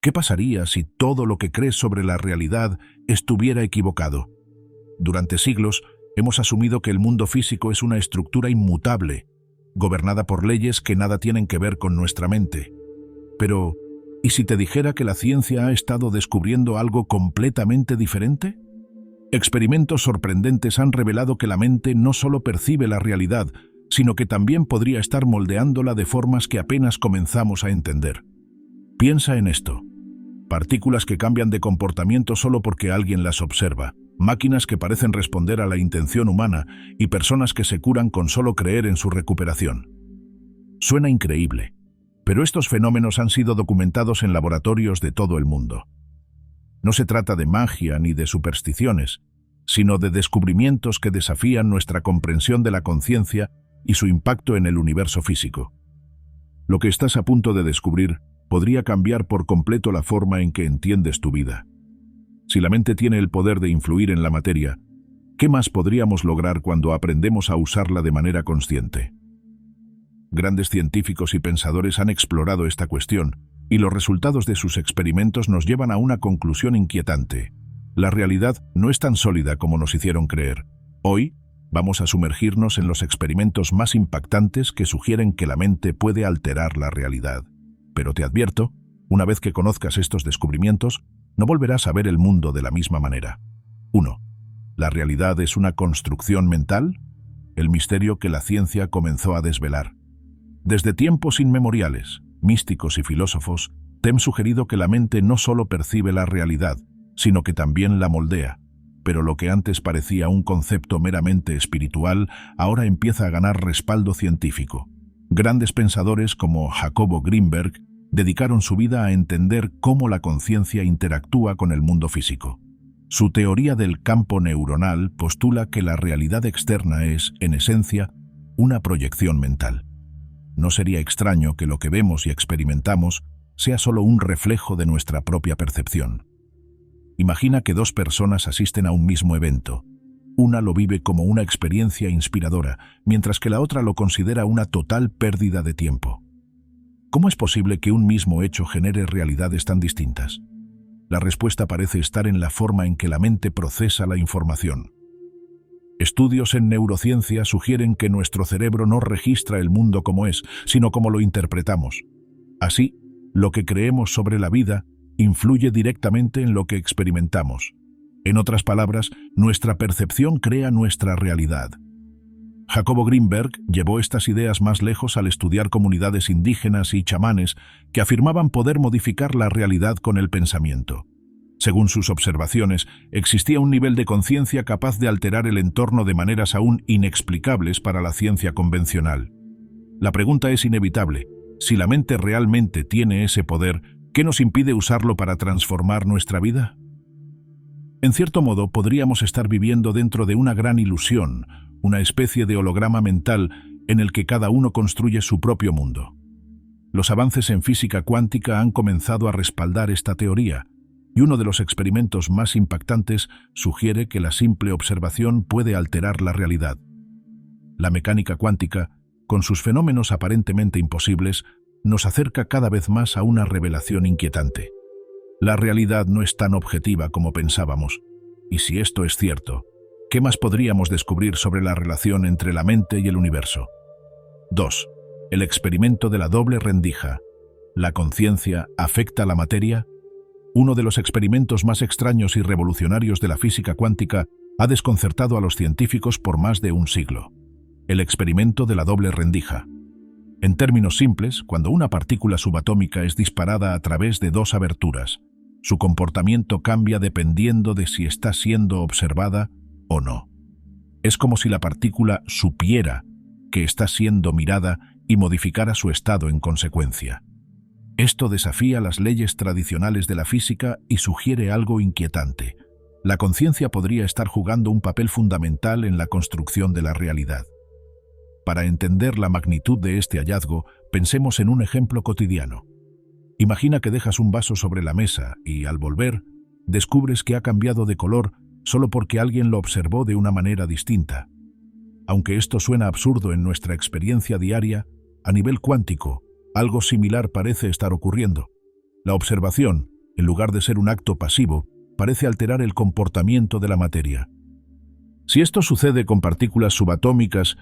¿Qué pasaría si todo lo que crees sobre la realidad estuviera equivocado? Durante siglos hemos asumido que el mundo físico es una estructura inmutable, gobernada por leyes que nada tienen que ver con nuestra mente. Pero, ¿y si te dijera que la ciencia ha estado descubriendo algo completamente diferente? Experimentos sorprendentes han revelado que la mente no solo percibe la realidad, sino que también podría estar moldeándola de formas que apenas comenzamos a entender. Piensa en esto. Partículas que cambian de comportamiento solo porque alguien las observa, máquinas que parecen responder a la intención humana y personas que se curan con solo creer en su recuperación. Suena increíble, pero estos fenómenos han sido documentados en laboratorios de todo el mundo. No se trata de magia ni de supersticiones, sino de descubrimientos que desafían nuestra comprensión de la conciencia y su impacto en el universo físico. Lo que estás a punto de descubrir podría cambiar por completo la forma en que entiendes tu vida. Si la mente tiene el poder de influir en la materia, ¿qué más podríamos lograr cuando aprendemos a usarla de manera consciente? Grandes científicos y pensadores han explorado esta cuestión, y los resultados de sus experimentos nos llevan a una conclusión inquietante. La realidad no es tan sólida como nos hicieron creer. Hoy, vamos a sumergirnos en los experimentos más impactantes que sugieren que la mente puede alterar la realidad. Pero te advierto, una vez que conozcas estos descubrimientos, no volverás a ver el mundo de la misma manera. 1. ¿La realidad es una construcción mental? El misterio que la ciencia comenzó a desvelar. Desde tiempos inmemoriales, místicos y filósofos te han sugerido que la mente no solo percibe la realidad, sino que también la moldea. Pero lo que antes parecía un concepto meramente espiritual, ahora empieza a ganar respaldo científico. Grandes pensadores como Jacobo Greenberg dedicaron su vida a entender cómo la conciencia interactúa con el mundo físico. Su teoría del campo neuronal postula que la realidad externa es, en esencia, una proyección mental. No sería extraño que lo que vemos y experimentamos sea solo un reflejo de nuestra propia percepción. Imagina que dos personas asisten a un mismo evento. Una lo vive como una experiencia inspiradora, mientras que la otra lo considera una total pérdida de tiempo. ¿Cómo es posible que un mismo hecho genere realidades tan distintas? La respuesta parece estar en la forma en que la mente procesa la información. Estudios en neurociencia sugieren que nuestro cerebro no registra el mundo como es, sino como lo interpretamos. Así, lo que creemos sobre la vida influye directamente en lo que experimentamos. En otras palabras, nuestra percepción crea nuestra realidad. Jacobo Greenberg llevó estas ideas más lejos al estudiar comunidades indígenas y chamanes que afirmaban poder modificar la realidad con el pensamiento. Según sus observaciones, existía un nivel de conciencia capaz de alterar el entorno de maneras aún inexplicables para la ciencia convencional. La pregunta es inevitable: si la mente realmente tiene ese poder, ¿qué nos impide usarlo para transformar nuestra vida? En cierto modo, podríamos estar viviendo dentro de una gran ilusión, una especie de holograma mental en el que cada uno construye su propio mundo. Los avances en física cuántica han comenzado a respaldar esta teoría, y uno de los experimentos más impactantes sugiere que la simple observación puede alterar la realidad. La mecánica cuántica, con sus fenómenos aparentemente imposibles, nos acerca cada vez más a una revelación inquietante. La realidad no es tan objetiva como pensábamos, y si esto es cierto, ¿qué más podríamos descubrir sobre la relación entre la mente y el universo? 2. El experimento de la doble rendija. ¿La conciencia afecta la materia? Uno de los experimentos más extraños y revolucionarios de la física cuántica ha desconcertado a los científicos por más de un siglo. El experimento de la doble rendija. En términos simples, cuando una partícula subatómica es disparada a través de dos aberturas, su comportamiento cambia dependiendo de si está siendo observada o no. Es como si la partícula supiera que está siendo mirada y modificara su estado en consecuencia. Esto desafía las leyes tradicionales de la física y sugiere algo inquietante. La conciencia podría estar jugando un papel fundamental en la construcción de la realidad. Para entender la magnitud de este hallazgo, pensemos en un ejemplo cotidiano. Imagina que dejas un vaso sobre la mesa y, al volver, descubres que ha cambiado de color solo porque alguien lo observó de una manera distinta. Aunque esto suena absurdo en nuestra experiencia diaria, a nivel cuántico, algo similar parece estar ocurriendo. La observación, en lugar de ser un acto pasivo, parece alterar el comportamiento de la materia. Si esto sucede con partículas subatómicas,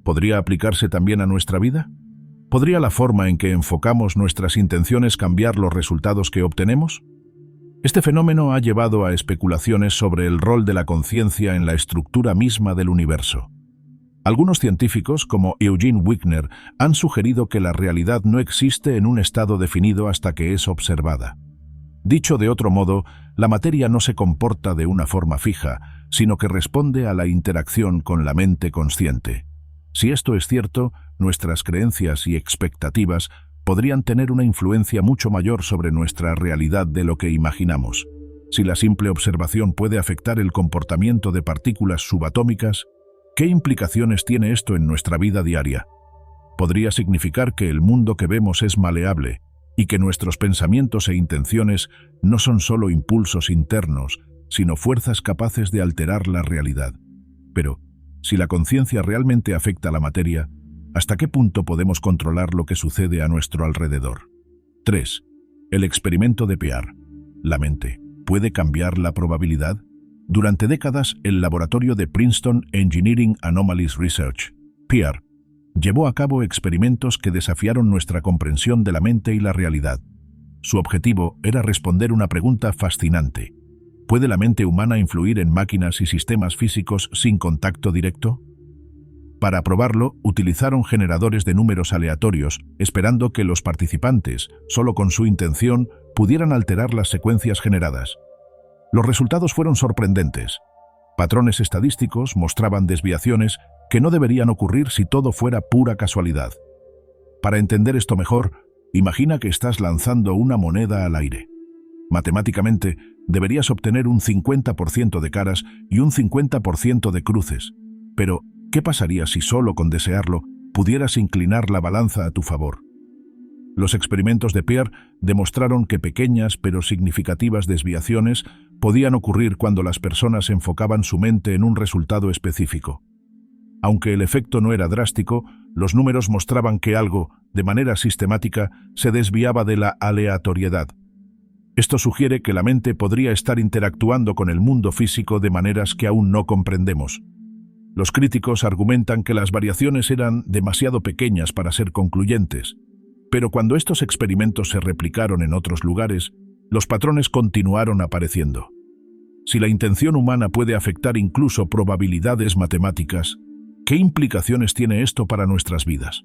¿podría aplicarse también a nuestra vida? ¿Podría la forma en que enfocamos nuestras intenciones cambiar los resultados que obtenemos? Este fenómeno ha llevado a especulaciones sobre el rol de la conciencia en la estructura misma del universo. Algunos científicos, como Eugene Wigner, han sugerido que la realidad no existe en un estado definido hasta que es observada. Dicho de otro modo, la materia no se comporta de una forma fija, sino que responde a la interacción con la mente consciente. Si esto es cierto, nuestras creencias y expectativas podrían tener una influencia mucho mayor sobre nuestra realidad de lo que imaginamos. Si la simple observación puede afectar el comportamiento de partículas subatómicas, ¿qué implicaciones tiene esto en nuestra vida diaria? Podría significar que el mundo que vemos es maleable y que nuestros pensamientos e intenciones no son solo impulsos internos, sino fuerzas capaces de alterar la realidad. Pero, si la conciencia realmente afecta a la materia, ¿hasta qué punto podemos controlar lo que sucede a nuestro alrededor? 3. El experimento de Pear. ¿La mente puede cambiar la probabilidad? Durante décadas, el laboratorio de Princeton Engineering Anomalies Research, PEAR, llevó a cabo experimentos que desafiaron nuestra comprensión de la mente y la realidad. Su objetivo era responder una pregunta fascinante. ¿Puede la mente humana influir en máquinas y sistemas físicos sin contacto directo? Para probarlo, utilizaron generadores de números aleatorios, esperando que los participantes, solo con su intención, pudieran alterar las secuencias generadas. Los resultados fueron sorprendentes. Patrones estadísticos mostraban desviaciones que no deberían ocurrir si todo fuera pura casualidad. Para entender esto mejor, imagina que estás lanzando una moneda al aire. Matemáticamente, deberías obtener un 50% de caras y un 50% de cruces. Pero, ¿qué pasaría si solo con desearlo pudieras inclinar la balanza a tu favor? Los experimentos de Pear demostraron que pequeñas pero significativas desviaciones podían ocurrir cuando las personas enfocaban su mente en un resultado específico. Aunque el efecto no era drástico, los números mostraban que algo, de manera sistemática, se desviaba de la aleatoriedad. Esto sugiere que la mente podría estar interactuando con el mundo físico de maneras que aún no comprendemos. Los críticos argumentan que las variaciones eran demasiado pequeñas para ser concluyentes, pero cuando estos experimentos se replicaron en otros lugares, los patrones continuaron apareciendo. Si la intención humana puede afectar incluso probabilidades matemáticas, ¿qué implicaciones tiene esto para nuestras vidas?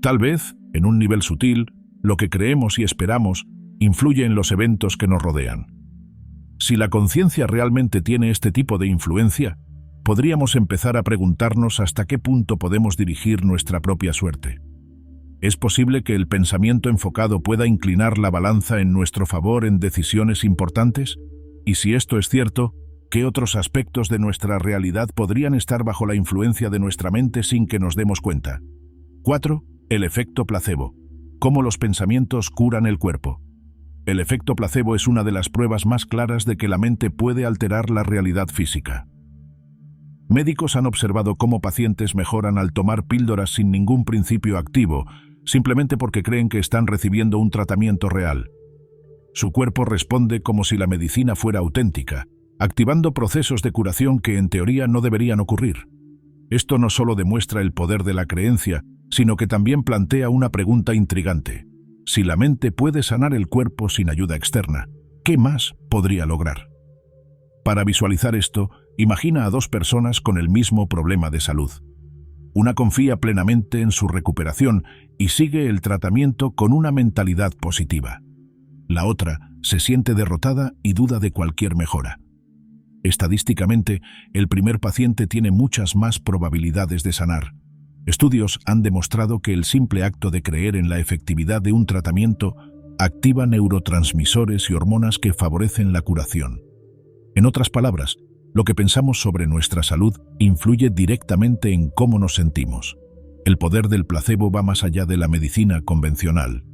Tal vez, en un nivel sutil, lo que creemos y esperamos influye en los eventos que nos rodean. Si la conciencia realmente tiene este tipo de influencia, podríamos empezar a preguntarnos hasta qué punto podemos dirigir nuestra propia suerte. ¿Es posible que el pensamiento enfocado pueda inclinar la balanza en nuestro favor en decisiones importantes? Y si esto es cierto, ¿qué otros aspectos de nuestra realidad podrían estar bajo la influencia de nuestra mente sin que nos demos cuenta? 4. El efecto placebo. ¿Cómo los pensamientos curan el cuerpo? El efecto placebo es una de las pruebas más claras de que la mente puede alterar la realidad física. Médicos han observado cómo pacientes mejoran al tomar píldoras sin ningún principio activo, simplemente porque creen que están recibiendo un tratamiento real. Su cuerpo responde como si la medicina fuera auténtica, activando procesos de curación que en teoría no deberían ocurrir. Esto no solo demuestra el poder de la creencia, sino que también plantea una pregunta intrigante. Si la mente puede sanar el cuerpo sin ayuda externa, ¿qué más podría lograr? Para visualizar esto, imagina a dos personas con el mismo problema de salud. Una confía plenamente en su recuperación y sigue el tratamiento con una mentalidad positiva. La otra se siente derrotada y duda de cualquier mejora. Estadísticamente, el primer paciente tiene muchas más probabilidades de sanar. Estudios han demostrado que el simple acto de creer en la efectividad de un tratamiento activa neurotransmisores y hormonas que favorecen la curación. En otras palabras, lo que pensamos sobre nuestra salud influye directamente en cómo nos sentimos. El poder del placebo va más allá de la medicina convencional.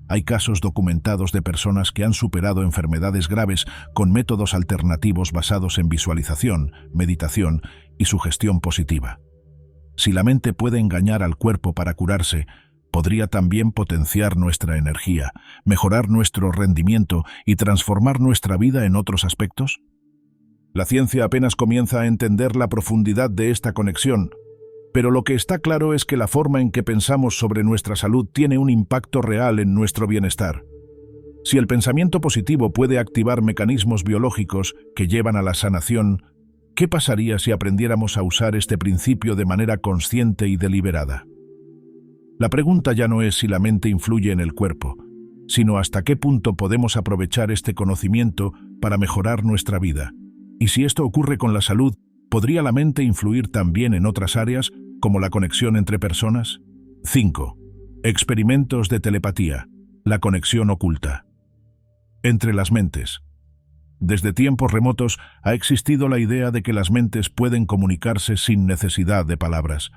Hay casos documentados de personas que han superado enfermedades graves con métodos alternativos basados en visualización, meditación y sugestión positiva. Si la mente puede engañar al cuerpo para curarse, podría también potenciar nuestra energía, mejorar nuestro rendimiento y transformar nuestra vida en otros aspectos? La ciencia apenas comienza a entender la profundidad de esta conexión, pero lo que está claro es que la forma en que pensamos sobre nuestra salud tiene un impacto real en nuestro bienestar. Si el pensamiento positivo puede activar mecanismos biológicos que llevan a la sanación, ¿qué pasaría si aprendiéramos a usar este principio de manera consciente y deliberada? La pregunta ya no es si la mente influye en el cuerpo, sino hasta qué punto podemos aprovechar este conocimiento para mejorar nuestra vida. Y si esto ocurre con la salud, ¿podría la mente influir también en otras áreas, como la conexión entre personas? 5. Experimentos de telepatía. La conexión oculta. Entre las mentes. Desde tiempos remotos ha existido la idea de que las mentes pueden comunicarse sin necesidad de palabras.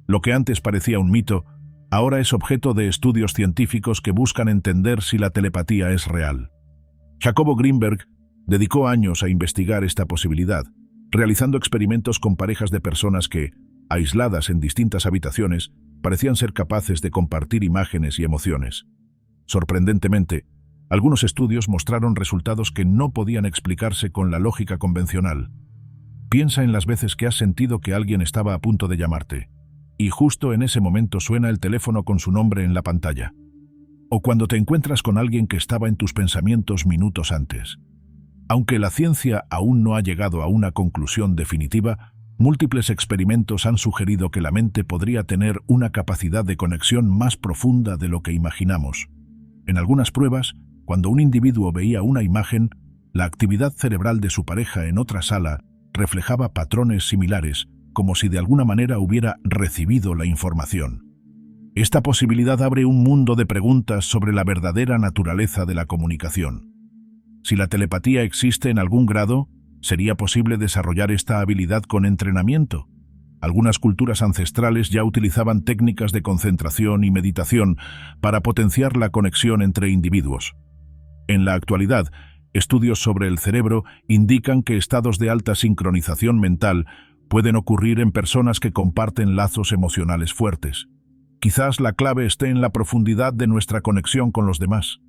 Lo que antes parecía un mito, ahora es objeto de estudios científicos que buscan entender si la telepatía es real. Jacobo Greenberg dedicó años a investigar esta posibilidad, realizando experimentos con parejas de personas que, aisladas en distintas habitaciones, parecían ser capaces de compartir imágenes y emociones. Sorprendentemente, algunos estudios mostraron resultados que no podían explicarse con la lógica convencional. Piensa en las veces que has sentido que alguien estaba a punto de llamarte, y justo en ese momento suena el teléfono con su nombre en la pantalla. O cuando te encuentras con alguien que estaba en tus pensamientos minutos antes. Aunque la ciencia aún no ha llegado a una conclusión definitiva, múltiples experimentos han sugerido que la mente podría tener una capacidad de conexión más profunda de lo que imaginamos. En algunas pruebas, cuando un individuo veía una imagen, la actividad cerebral de su pareja en otra sala reflejaba patrones similares, como si de alguna manera hubiera recibido la información. Esta posibilidad abre un mundo de preguntas sobre la verdadera naturaleza de la comunicación. Si la telepatía existe en algún grado, ¿sería posible desarrollar esta habilidad con entrenamiento? Algunas culturas ancestrales ya utilizaban técnicas de concentración y meditación para potenciar la conexión entre individuos. En la actualidad, estudios sobre el cerebro indican que estados de alta sincronización mental pueden ocurrir en personas que comparten lazos emocionales fuertes. Quizás la clave esté en la profundidad de nuestra conexión con los demás.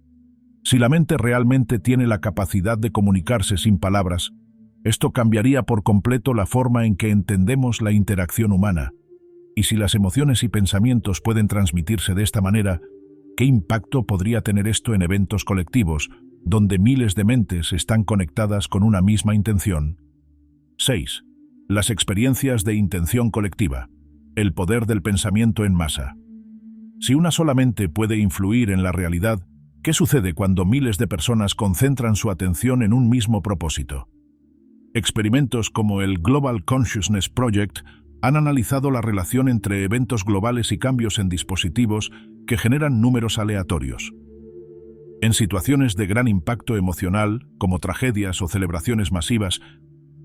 Si la mente realmente tiene la capacidad de comunicarse sin palabras, esto cambiaría por completo la forma en que entendemos la interacción humana. Y si las emociones y pensamientos pueden transmitirse de esta manera, ¿qué impacto podría tener esto en eventos colectivos, donde miles de mentes están conectadas con una misma intención? 6. Las experiencias de intención colectiva. El poder del pensamiento en masa. Si una sola mente puede influir en la realidad, ¿qué sucede cuando miles de personas concentran su atención en un mismo propósito? Experimentos como el Global Consciousness Project han analizado la relación entre eventos globales y cambios en dispositivos que generan números aleatorios. En situaciones de gran impacto emocional, como tragedias o celebraciones masivas,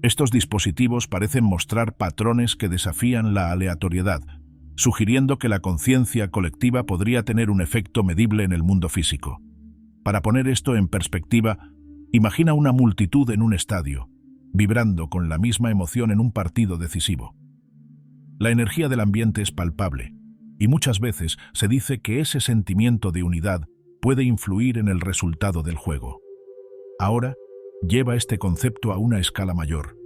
estos dispositivos parecen mostrar patrones que desafían la aleatoriedad, sugiriendo que la conciencia colectiva podría tener un efecto medible en el mundo físico. Para poner esto en perspectiva, imagina una multitud en un estadio, vibrando con la misma emoción en un partido decisivo. La energía del ambiente es palpable, y muchas veces se dice que ese sentimiento de unidad puede influir en el resultado del juego. Ahora, lleva este concepto a una escala mayor.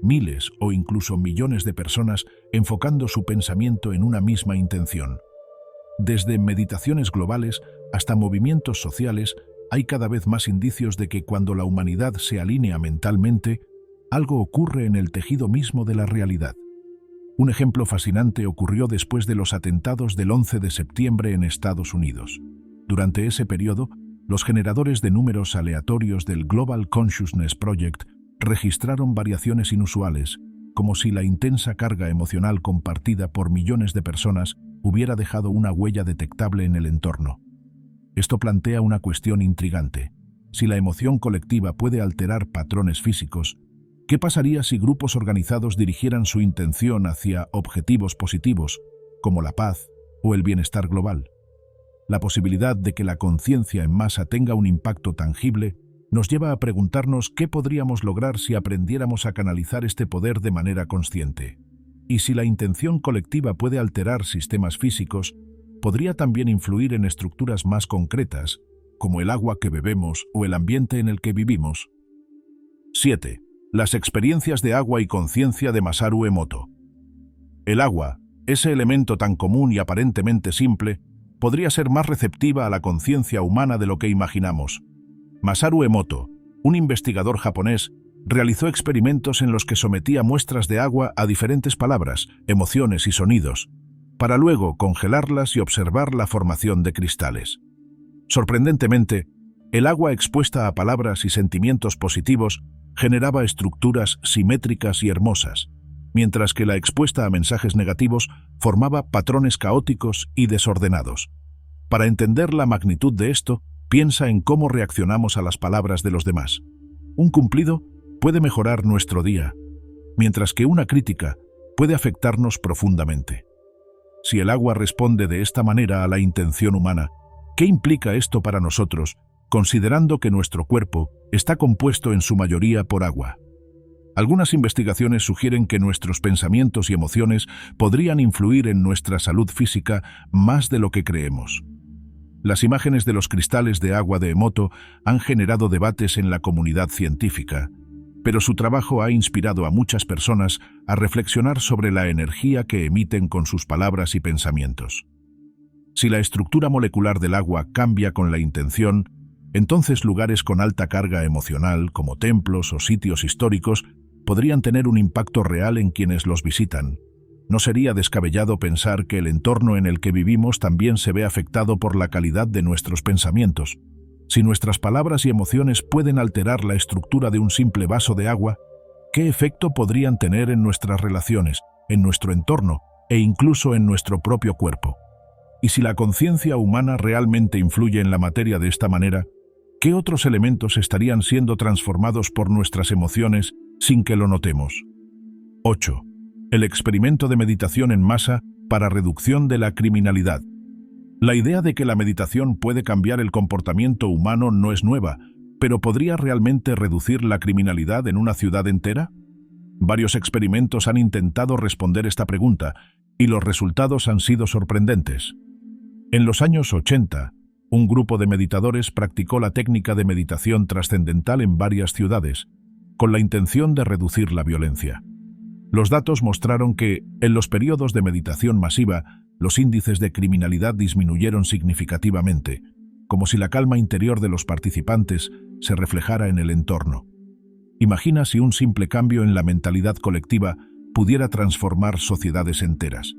Miles o incluso millones de personas enfocando su pensamiento en una misma intención. Desde meditaciones globales hasta movimientos sociales, hay cada vez más indicios de que cuando la humanidad se alinea mentalmente, algo ocurre en el tejido mismo de la realidad. Un ejemplo fascinante ocurrió después de los atentados del 11 de septiembre en Estados Unidos. Durante ese periodo, los generadores de números aleatorios del Global Consciousness Project registraron variaciones inusuales, como si la intensa carga emocional compartida por millones de personas hubiera dejado una huella detectable en el entorno. Esto plantea una cuestión intrigante. Si la emoción colectiva puede alterar patrones físicos, ¿qué pasaría si grupos organizados dirigieran su intención hacia objetivos positivos, como la paz o el bienestar global? La posibilidad de que la conciencia en masa tenga un impacto tangible nos lleva a preguntarnos qué podríamos lograr si aprendiéramos a canalizar este poder de manera consciente. Y si la intención colectiva puede alterar sistemas físicos, podría también influir en estructuras más concretas, como el agua que bebemos o el ambiente en el que vivimos. 7. Las experiencias de agua y conciencia de Masaru Emoto. El agua, ese elemento tan común y aparentemente simple, podría ser más receptiva a la conciencia humana de lo que imaginamos. Masaru Emoto, un investigador japonés, realizó experimentos en los que sometía muestras de agua a diferentes palabras, emociones y sonidos, para luego congelarlas y observar la formación de cristales. Sorprendentemente, el agua expuesta a palabras y sentimientos positivos generaba estructuras simétricas y hermosas, mientras que la expuesta a mensajes negativos formaba patrones caóticos y desordenados. Para entender la magnitud de esto, piensa en cómo reaccionamos a las palabras de los demás. Un cumplido puede mejorar nuestro día, mientras que una crítica puede afectarnos profundamente. Si el agua responde de esta manera a la intención humana, ¿qué implica esto para nosotros, considerando que nuestro cuerpo está compuesto en su mayoría por agua? Algunas investigaciones sugieren que nuestros pensamientos y emociones podrían influir en nuestra salud física más de lo que creemos. Las imágenes de los cristales de agua de Emoto han generado debates en la comunidad científica, pero su trabajo ha inspirado a muchas personas a reflexionar sobre la energía que emiten con sus palabras y pensamientos. Si la estructura molecular del agua cambia con la intención, entonces lugares con alta carga emocional, como templos o sitios históricos, podrían tener un impacto real en quienes los visitan. No sería descabellado pensar que el entorno en el que vivimos también se ve afectado por la calidad de nuestros pensamientos. Si nuestras palabras y emociones pueden alterar la estructura de un simple vaso de agua, ¿qué efecto podrían tener en nuestras relaciones, en nuestro entorno e incluso en nuestro propio cuerpo? Y si la conciencia humana realmente influye en la materia de esta manera, ¿qué otros elementos estarían siendo transformados por nuestras emociones sin que lo notemos? 8. El experimento de meditación en masa para reducción de la criminalidad. La idea de que la meditación puede cambiar el comportamiento humano no es nueva, pero ¿podría realmente reducir la criminalidad en una ciudad entera? Varios experimentos han intentado responder esta pregunta, y los resultados han sido sorprendentes. En los años 80, un grupo de meditadores practicó la técnica de meditación trascendental en varias ciudades, con la intención de reducir la violencia. Los datos mostraron que, en los periodos de meditación masiva, los índices de criminalidad disminuyeron significativamente, como si la calma interior de los participantes se reflejara en el entorno. Imagina si un simple cambio en la mentalidad colectiva pudiera transformar sociedades enteras.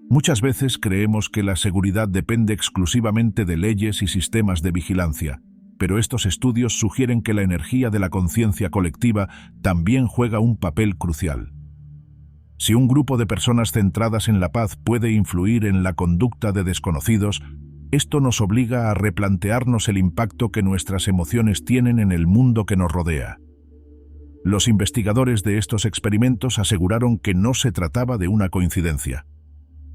Muchas veces creemos que la seguridad depende exclusivamente de leyes y sistemas de vigilancia, pero estos estudios sugieren que la energía de la conciencia colectiva también juega un papel crucial. Si un grupo de personas centradas en la paz puede influir en la conducta de desconocidos, esto nos obliga a replantearnos el impacto que nuestras emociones tienen en el mundo que nos rodea. Los investigadores de estos experimentos aseguraron que no se trataba de una coincidencia.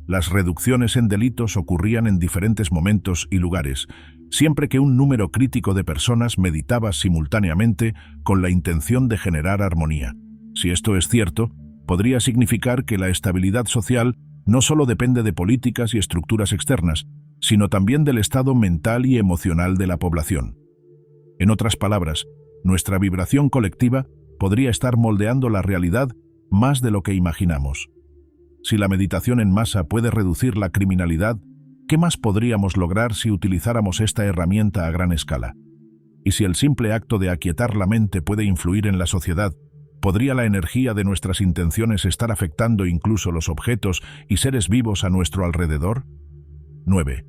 Las reducciones en delitos ocurrían en diferentes momentos y lugares, siempre que un número crítico de personas meditaba simultáneamente con la intención de generar armonía. Si esto es cierto, podría significar que la estabilidad social no solo depende de políticas y estructuras externas, sino también del estado mental y emocional de la población. En otras palabras, nuestra vibración colectiva podría estar moldeando la realidad más de lo que imaginamos. Si la meditación en masa puede reducir la criminalidad, ¿qué más podríamos lograr si utilizáramos esta herramienta a gran escala? Y si el simple acto de aquietar la mente puede influir en la sociedad, ¿podría la energía de nuestras intenciones estar afectando incluso los objetos y seres vivos a nuestro alrededor? 9.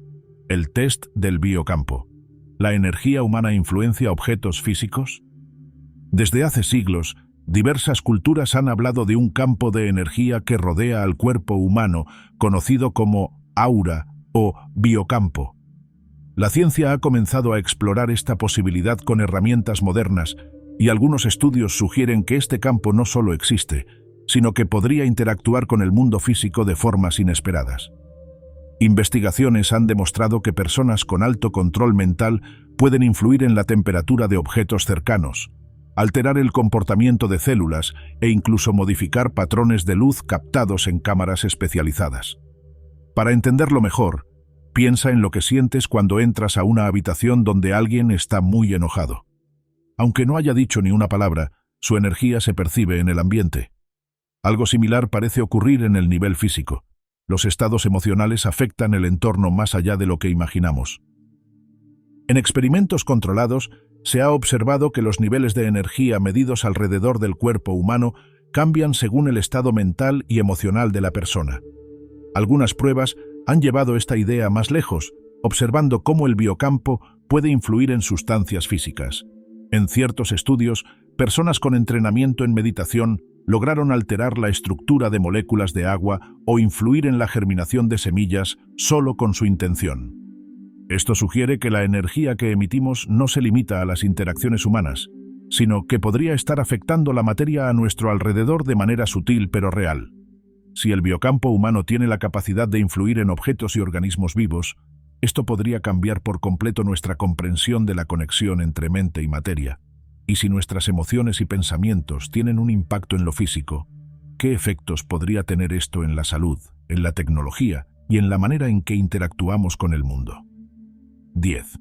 El test del biocampo. ¿La energía humana influencia objetos físicos? Desde hace siglos, diversas culturas han hablado de un campo de energía que rodea al cuerpo humano, conocido como aura o biocampo. La ciencia ha comenzado a explorar esta posibilidad con herramientas modernas, y algunos estudios sugieren que este campo no solo existe, sino que podría interactuar con el mundo físico de formas inesperadas. Investigaciones han demostrado que personas con alto control mental pueden influir en la temperatura de objetos cercanos, alterar el comportamiento de células e incluso modificar patrones de luz captados en cámaras especializadas. Para entenderlo mejor, Piensa en lo que sientes cuando entras a una habitación donde alguien está muy enojado. Aunque no haya dicho ni una palabra, su energía se percibe en el ambiente. Algo similar parece ocurrir en el nivel físico. Los estados emocionales afectan el entorno más allá de lo que imaginamos. En experimentos controlados, se ha observado que los niveles de energía medidos alrededor del cuerpo humano cambian según el estado mental y emocional de la persona. Algunas pruebas han llevado esta idea más lejos, observando cómo el biocampo puede influir en sustancias físicas. En ciertos estudios, personas con entrenamiento en meditación lograron alterar la estructura de moléculas de agua o influir en la germinación de semillas solo con su intención. Esto sugiere que la energía que emitimos no se limita a las interacciones humanas, sino que podría estar afectando la materia a nuestro alrededor de manera sutil pero real. Si el biocampo humano tiene la capacidad de influir en objetos y organismos vivos, esto podría cambiar por completo nuestra comprensión de la conexión entre mente y materia. Y si nuestras emociones y pensamientos tienen un impacto en lo físico, ¿qué efectos podría tener esto en la salud, en la tecnología y en la manera en que interactuamos con el mundo? 10.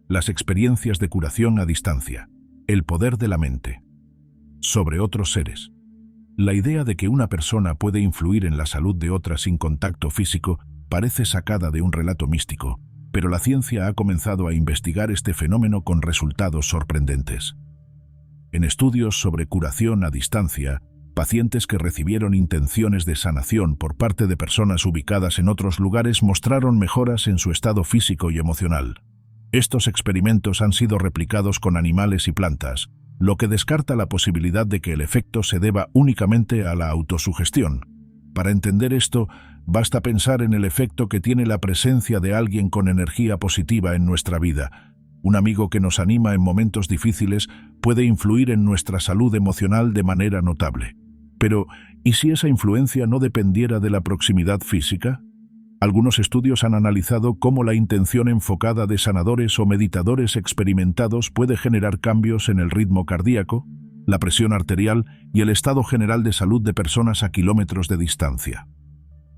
Las experiencias de curación a distancia. El poder de la mente. Sobre otros seres. La idea de que una persona puede influir en la salud de otra sin contacto físico parece sacada de un relato místico, pero la ciencia ha comenzado a investigar este fenómeno con resultados sorprendentes. En estudios sobre curación a distancia, pacientes que recibieron intenciones de sanación por parte de personas ubicadas en otros lugares mostraron mejoras en su estado físico y emocional. Estos experimentos han sido replicados con animales y plantas, lo que descarta la posibilidad de que el efecto se deba únicamente a la autosugestión. Para entender esto, basta pensar en el efecto que tiene la presencia de alguien con energía positiva en nuestra vida. Un amigo que nos anima en momentos difíciles puede influir en nuestra salud emocional de manera notable. Pero, ¿y si esa influencia no dependiera de la proximidad física? Algunos estudios han analizado cómo la intención enfocada de sanadores o meditadores experimentados puede generar cambios en el ritmo cardíaco, la presión arterial y el estado general de salud de personas a kilómetros de distancia.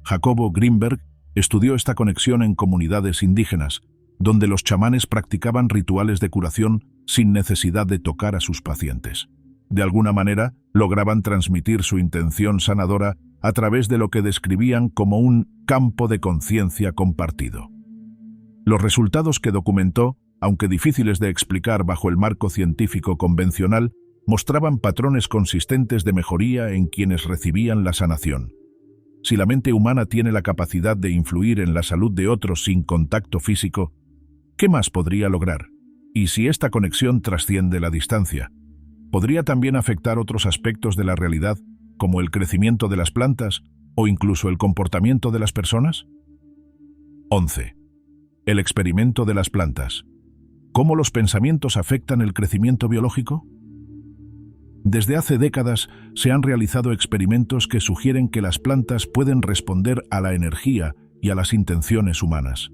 Jacobo Greenberg estudió esta conexión en comunidades indígenas, donde los chamanes practicaban rituales de curación sin necesidad de tocar a sus pacientes. De alguna manera, lograban transmitir su intención sanadora a través de lo que describían como un campo de conciencia compartido. Los resultados que documentó, aunque difíciles de explicar bajo el marco científico convencional, mostraban patrones consistentes de mejoría en quienes recibían la sanación. Si la mente humana tiene la capacidad de influir en la salud de otros sin contacto físico, ¿qué más podría lograr? Y si esta conexión trasciende la distancia, ¿podría también afectar otros aspectos de la realidad, como el crecimiento de las plantas o incluso el comportamiento de las personas? 11. El experimento de las plantas. ¿Cómo los pensamientos afectan el crecimiento biológico? Desde hace décadas se han realizado experimentos que sugieren que las plantas pueden responder a la energía y a las intenciones humanas.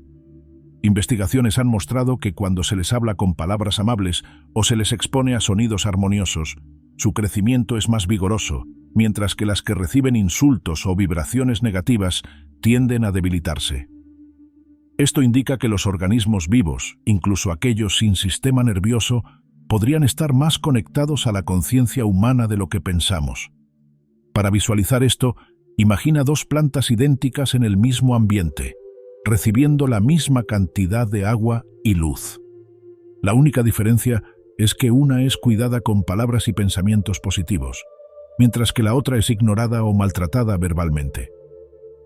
Investigaciones han mostrado que cuando se les habla con palabras amables o se les expone a sonidos armoniosos, su crecimiento es más vigoroso, mientras que las que reciben insultos o vibraciones negativas tienden a debilitarse. Esto indica que los organismos vivos, incluso aquellos sin sistema nervioso, podrían estar más conectados a la conciencia humana de lo que pensamos. Para visualizar esto, imagina dos plantas idénticas en el mismo ambiente, recibiendo la misma cantidad de agua y luz. La única diferencia es que una es cuidada con palabras y pensamientos positivos, mientras que la otra es ignorada o maltratada verbalmente.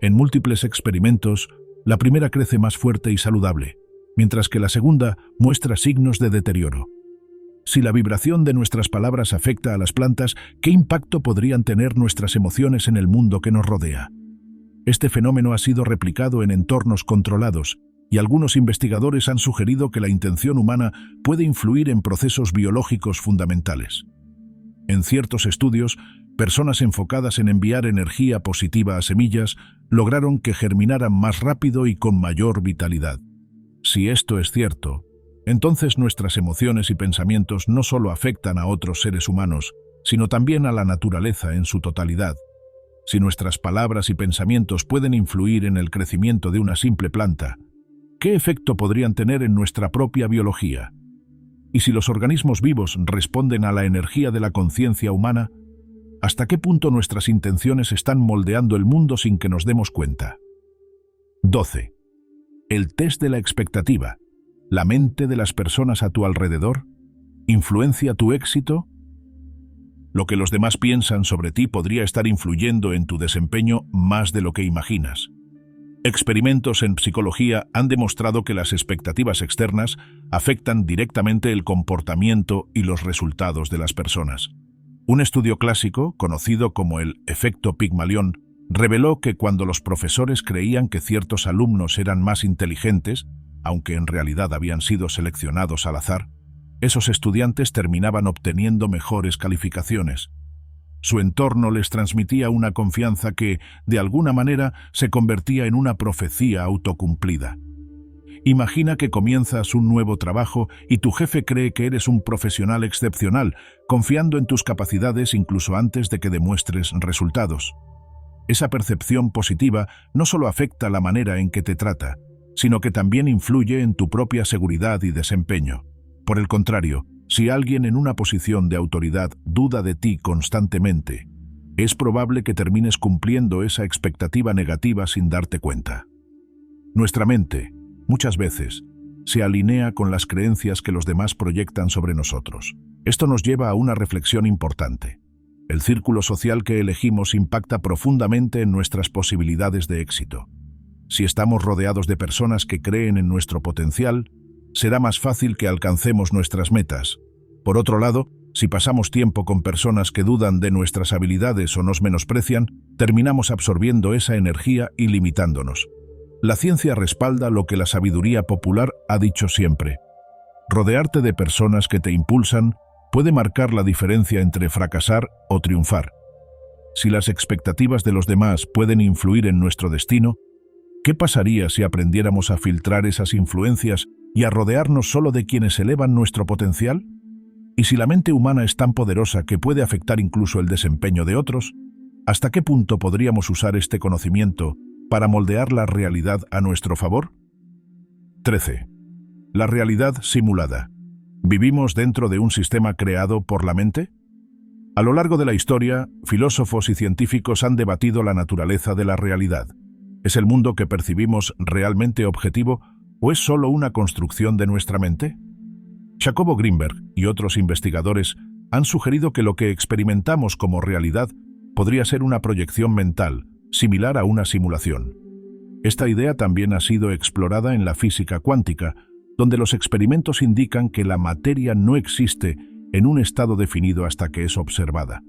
En múltiples experimentos, la primera crece más fuerte y saludable, mientras que la segunda muestra signos de deterioro. Si la vibración de nuestras palabras afecta a las plantas, ¿qué impacto podrían tener nuestras emociones en el mundo que nos rodea? Este fenómeno ha sido replicado en entornos controlados, y algunos investigadores han sugerido que la intención humana puede influir en procesos biológicos fundamentales. En ciertos estudios, personas enfocadas en enviar energía positiva a semillas lograron que germinaran más rápido y con mayor vitalidad. Si esto es cierto, entonces nuestras emociones y pensamientos no solo afectan a otros seres humanos, sino también a la naturaleza en su totalidad. Si nuestras palabras y pensamientos pueden influir en el crecimiento de una simple planta, ¿qué efecto podrían tener en nuestra propia biología? Y si los organismos vivos responden a la energía de la conciencia humana, ¿hasta qué punto nuestras intenciones están moldeando el mundo sin que nos demos cuenta? 12. El test de la expectativa. ¿La mente de las personas a tu alrededor influencia tu éxito? Lo que los demás piensan sobre ti podría estar influyendo en tu desempeño más de lo que imaginas. Experimentos en psicología han demostrado que las expectativas externas afectan directamente el comportamiento y los resultados de las personas. Un estudio clásico, conocido como el efecto Pigmalión, reveló que cuando los profesores creían que ciertos alumnos eran más inteligentes, aunque en realidad habían sido seleccionados al azar, esos estudiantes terminaban obteniendo mejores calificaciones. Su entorno les transmitía una confianza que, de alguna manera, se convertía en una profecía autocumplida. Imagina que comienzas un nuevo trabajo y tu jefe cree que eres un profesional excepcional, confiando en tus capacidades incluso antes de que demuestres resultados. Esa percepción positiva no solo afecta la manera en que te trata, sino que también influye en tu propia seguridad y desempeño. Por el contrario, si alguien en una posición de autoridad duda de ti constantemente, es probable que termines cumpliendo esa expectativa negativa sin darte cuenta. Nuestra mente, muchas veces, se alinea con las creencias que los demás proyectan sobre nosotros. Esto nos lleva a una reflexión importante. El círculo social que elegimos impacta profundamente en nuestras posibilidades de éxito. Si estamos rodeados de personas que creen en nuestro potencial, será más fácil que alcancemos nuestras metas. Por otro lado, si pasamos tiempo con personas que dudan de nuestras habilidades o nos menosprecian, terminamos absorbiendo esa energía y limitándonos. La ciencia respalda lo que la sabiduría popular ha dicho siempre. Rodearte de personas que te impulsan puede marcar la diferencia entre fracasar o triunfar. Si las expectativas de los demás pueden influir en nuestro destino, ¿qué pasaría si aprendiéramos a filtrar esas influencias y a rodearnos solo de quienes elevan nuestro potencial? ¿Y si la mente humana es tan poderosa que puede afectar incluso el desempeño de otros? ¿Hasta qué punto podríamos usar este conocimiento para moldear la realidad a nuestro favor? 13. La realidad simulada. ¿Vivimos dentro de un sistema creado por la mente? A lo largo de la historia, filósofos y científicos han debatido la naturaleza de la realidad. ¿Es el mundo que percibimos realmente objetivo o es solo una construcción de nuestra mente? Jacobo Greenberg y otros investigadores han sugerido que lo que experimentamos como realidad podría ser una proyección mental, similar a una simulación. Esta idea también ha sido explorada en la física cuántica, donde los experimentos indican que la materia no existe en un estado definido hasta que es observada.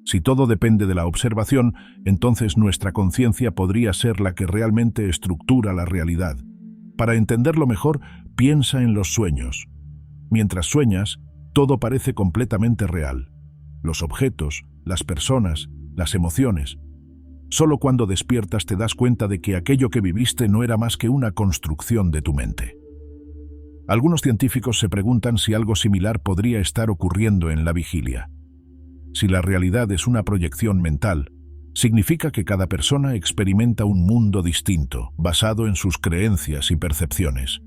Si todo depende de la observación, entonces nuestra conciencia podría ser la que realmente estructura la realidad. Para entenderlo mejor, piensa en los sueños. Mientras sueñas, todo parece completamente real. Los objetos, las personas, las emociones. Solo cuando despiertas te das cuenta de que aquello que viviste no era más que una construcción de tu mente. Algunos científicos se preguntan si algo similar podría estar ocurriendo en la vigilia. Si la realidad es una proyección mental, significa que cada persona experimenta un mundo distinto, basado en sus creencias y percepciones.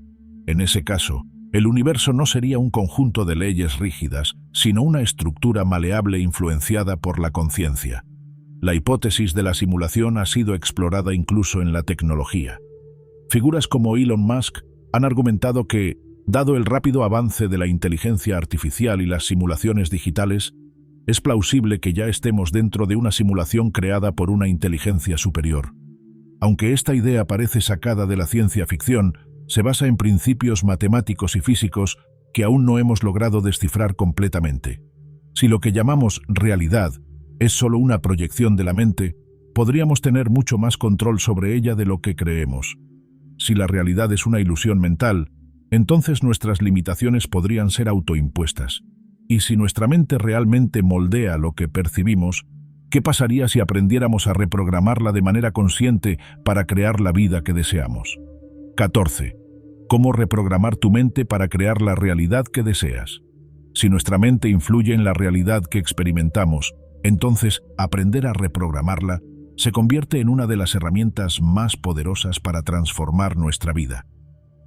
En ese caso, el universo no sería un conjunto de leyes rígidas, sino una estructura maleable influenciada por la conciencia. La hipótesis de la simulación ha sido explorada incluso en la tecnología. Figuras como Elon Musk han argumentado que, dado el rápido avance de la inteligencia artificial y las simulaciones digitales, es plausible que ya estemos dentro de una simulación creada por una inteligencia superior. Aunque esta idea parece sacada de la ciencia ficción, se basa en principios matemáticos y físicos que aún no hemos logrado descifrar completamente. Si lo que llamamos realidad es solo una proyección de la mente, podríamos tener mucho más control sobre ella de lo que creemos. Si la realidad es una ilusión mental, entonces nuestras limitaciones podrían ser autoimpuestas. Y si nuestra mente realmente moldea lo que percibimos, ¿qué pasaría si aprendiéramos a reprogramarla de manera consciente para crear la vida que deseamos? 14. ¿Cómo reprogramar tu mente para crear la realidad que deseas? Si nuestra mente influye en la realidad que experimentamos, entonces aprender a reprogramarla se convierte en una de las herramientas más poderosas para transformar nuestra vida.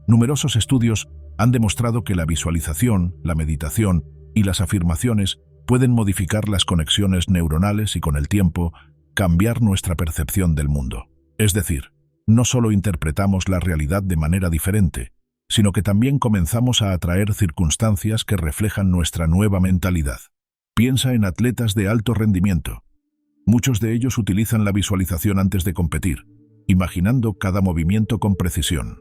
Numerosos estudios han demostrado que la visualización, la meditación y las afirmaciones pueden modificar las conexiones neuronales y, con el tiempo, cambiar nuestra percepción del mundo. Es decir, no solo interpretamos la realidad de manera diferente, sino que también comenzamos a atraer circunstancias que reflejan nuestra nueva mentalidad. Piensa en atletas de alto rendimiento. Muchos de ellos utilizan la visualización antes de competir, imaginando cada movimiento con precisión.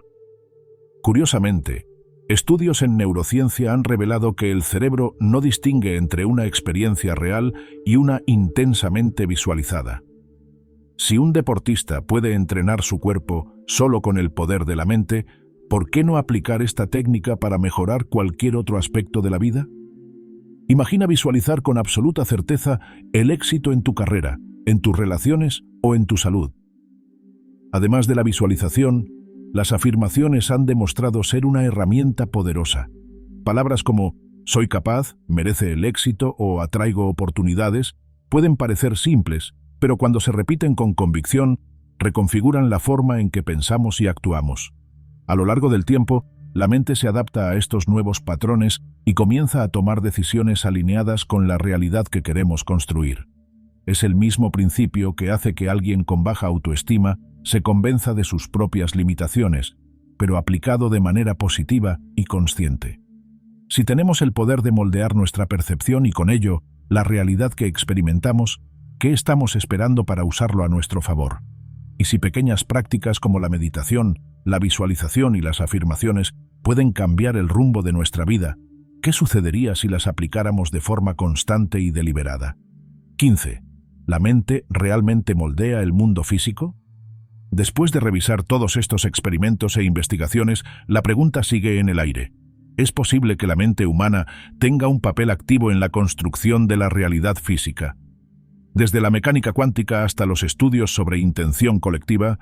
Curiosamente, estudios en neurociencia han revelado que el cerebro no distingue entre una experiencia real y una intensamente visualizada. Si un deportista puede entrenar su cuerpo solo con el poder de la mente, ¿por qué no aplicar esta técnica para mejorar cualquier otro aspecto de la vida? Imagina visualizar con absoluta certeza el éxito en tu carrera, en tus relaciones o en tu salud. Además de la visualización, las afirmaciones han demostrado ser una herramienta poderosa. Palabras como «soy capaz», «merece el éxito» o «atraigo oportunidades» pueden parecer simples, pero cuando se repiten con convicción, reconfiguran la forma en que pensamos y actuamos. A lo largo del tiempo, la mente se adapta a estos nuevos patrones y comienza a tomar decisiones alineadas con la realidad que queremos construir. Es el mismo principio que hace que alguien con baja autoestima se convenza de sus propias limitaciones, pero aplicado de manera positiva y consciente. Si tenemos el poder de moldear nuestra percepción y con ello la realidad que experimentamos, ¿qué estamos esperando para usarlo a nuestro favor? Y si pequeñas prácticas como la meditación, la visualización y las afirmaciones pueden cambiar el rumbo de nuestra vida, ¿qué sucedería si las aplicáramos de forma constante y deliberada? 15. ¿La mente realmente moldea el mundo físico? Después de revisar todos estos experimentos e investigaciones, la pregunta sigue en el aire. ¿Es posible que la mente humana tenga un papel activo en la construcción de la realidad física? Desde la mecánica cuántica hasta los estudios sobre intención colectiva,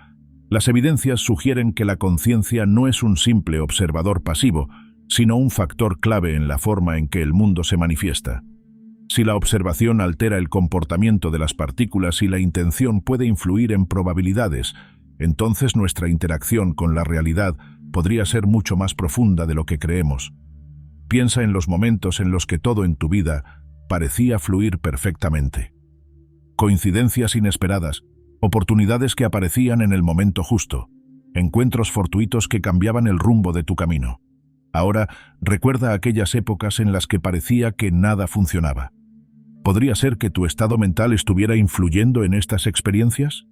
las evidencias sugieren que la conciencia no es un simple observador pasivo, sino un factor clave en la forma en que el mundo se manifiesta. Si la observación altera el comportamiento de las partículas y la intención puede influir en probabilidades, entonces nuestra interacción con la realidad podría ser mucho más profunda de lo que creemos. Piensa en los momentos en los que todo en tu vida parecía fluir perfectamente. Coincidencias inesperadas, oportunidades que aparecían en el momento justo, encuentros fortuitos que cambiaban el rumbo de tu camino. Ahora, recuerda aquellas épocas en las que parecía que nada funcionaba. ¿Podría ser que tu estado mental estuviera influyendo en estas experiencias?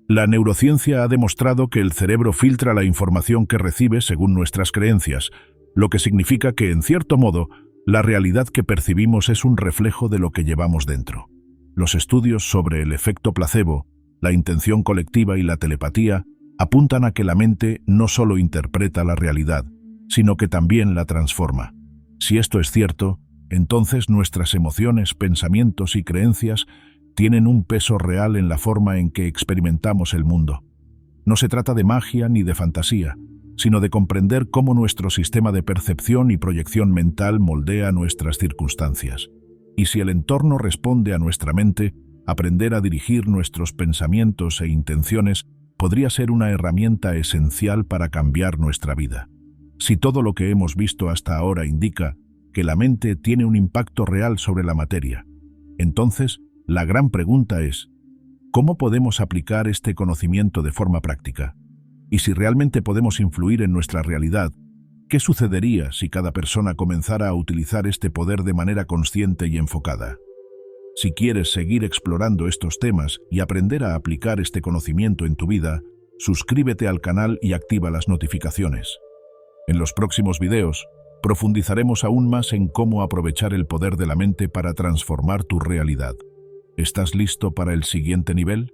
La neurociencia ha demostrado que el cerebro filtra la información que recibe según nuestras creencias, lo que significa que, en cierto modo, la realidad que percibimos es un reflejo de lo que llevamos dentro. Los estudios sobre el efecto placebo, la intención colectiva y la telepatía apuntan a que la mente no solo interpreta la realidad, sino que también la transforma. Si esto es cierto, entonces nuestras emociones, pensamientos y creencias tienen un peso real en la forma en que experimentamos el mundo. No se trata de magia ni de fantasía, sino de comprender cómo nuestro sistema de percepción y proyección mental moldea nuestras circunstancias. Y si el entorno responde a nuestra mente, aprender a dirigir nuestros pensamientos e intenciones podría ser una herramienta esencial para cambiar nuestra vida. Si todo lo que hemos visto hasta ahora indica que la mente tiene un impacto real sobre la materia, entonces la gran pregunta es, ¿cómo podemos aplicar este conocimiento de forma práctica? Y si realmente podemos influir en nuestra realidad, ¿qué sucedería si cada persona comenzara a utilizar este poder de manera consciente y enfocada? Si quieres seguir explorando estos temas y aprender a aplicar este conocimiento en tu vida, suscríbete al canal y activa las notificaciones. En los próximos videos, profundizaremos aún más en cómo aprovechar el poder de la mente para transformar tu realidad. ¿Estás listo para el siguiente nivel?